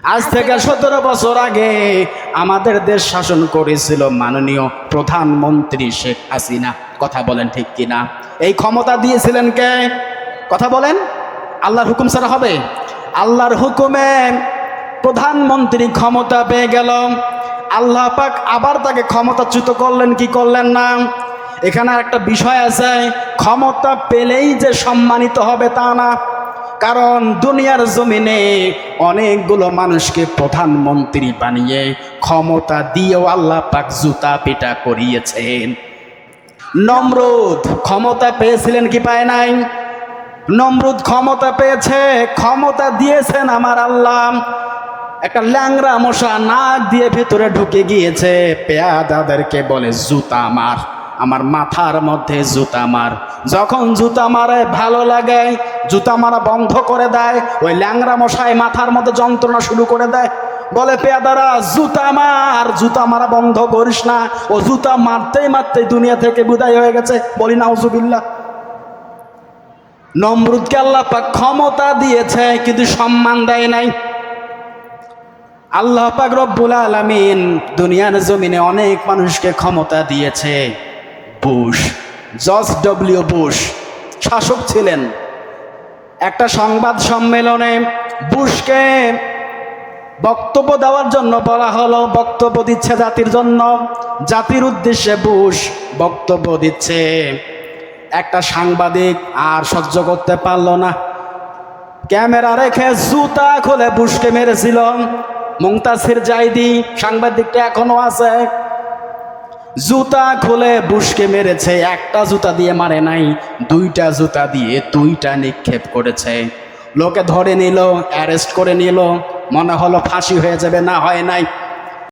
আজ থেকে 17 বছর আগে আমাদের দেশ শাসন করেছিল মাননীয় প্রধানমন্ত্রী শেখ হাসিনা। কথা বলেন ঠিক কিনা? এই ক্ষমতা দিয়েছিলেন কে? কথা বলেন। আল্লাহর হুকুম ছাড়া হবে? আল্লাহর হুকুমে প্রধানমন্ত্রী ক্ষমতা পেয়ে গেল। আল্লাহ পাক আবার তাকে ক্ষমতাচ্যুত করলেন কি করলেন না? এখানে একটা বিষয় আছে, ক্ষমতা পেলেই যে সম্মানিত হবে তা না। কারণ দুনিয়ার জমিনে অনেকগুলো মানুষকে প্রধানমন্ত্রী বানিয়ে ক্ষমতা দিয়েও আল্লাহ পাক জুতা পিটা করিয়েছেন। নমরুদ ক্ষমতা পেয়েছিলেন কি পায় নাই? নমরুদ ক্ষমতা পেয়েছে, ক্ষমতা দিয়েছেন আমার আল্লাহ। একটা ল্যাংড়া মশা নাক দিয়ে ভেতরে ঢুকে গিয়েছে, পেয়াদাদেরকে বলে জুতা মার, আমার মাথার মধ্যে জুতা মার। যখন জুতা মারে ভালো লাগে, জুতা মারা বন্ধ করে দেয়, ওই ল্যাংড়া মশাই মাথার মধ্যে যন্ত্রণা শুরু করে দেয়, বলে পেয়াদারা জুতা মার, জুতা মারা বন্ধ করিস না। ও জুতা মারতেই মারতেই দুনিয়া থেকে বিদায় হয়ে গেছে। বলি নাউজুবিল্লাহ। নমরুদকে আল্লাহ পাক ক্ষমতা দিয়েছে কিন্তু সম্মান দেয় নাই। আল্লাহ পাক রব্বুল আলামিন দুনিয়ার জমিনে অনেক মানুষকে ক্ষমতা দিয়েছে। বুশ, জর্জ ডব্লিউ বুশ শাসক ছিলেন। একটা সংবাদ সম্মেলনে বুশকে বক্তব্য দেওয়ার জন্য বলা হলো, বক্তব্য দিচ্ছে জাতির জন্য, জাতির উদ্দেশ্যে বুশ বক্তব্য দিচ্ছে। একটা সাংবাদিক আর সহ্য করতে পারল না, ক্যামেরা রেখে জুতা খুলে বুশকে মেরেছিল। মুনতাসির জাইদি সাংবাদিকটা এখনো আছে। জুতা খুলে বুশকে মেরেছে। একটা জুতা দিয়ে মারে নাই, দুইটা জুতা দিয়ে দুইটা নিক্ষেপ করেছে। লোকে ধরে নিল, অ্যারেস্ট করে নিল, মনে হলো ফাঁসি হয়ে যাবে, না হয় নাই।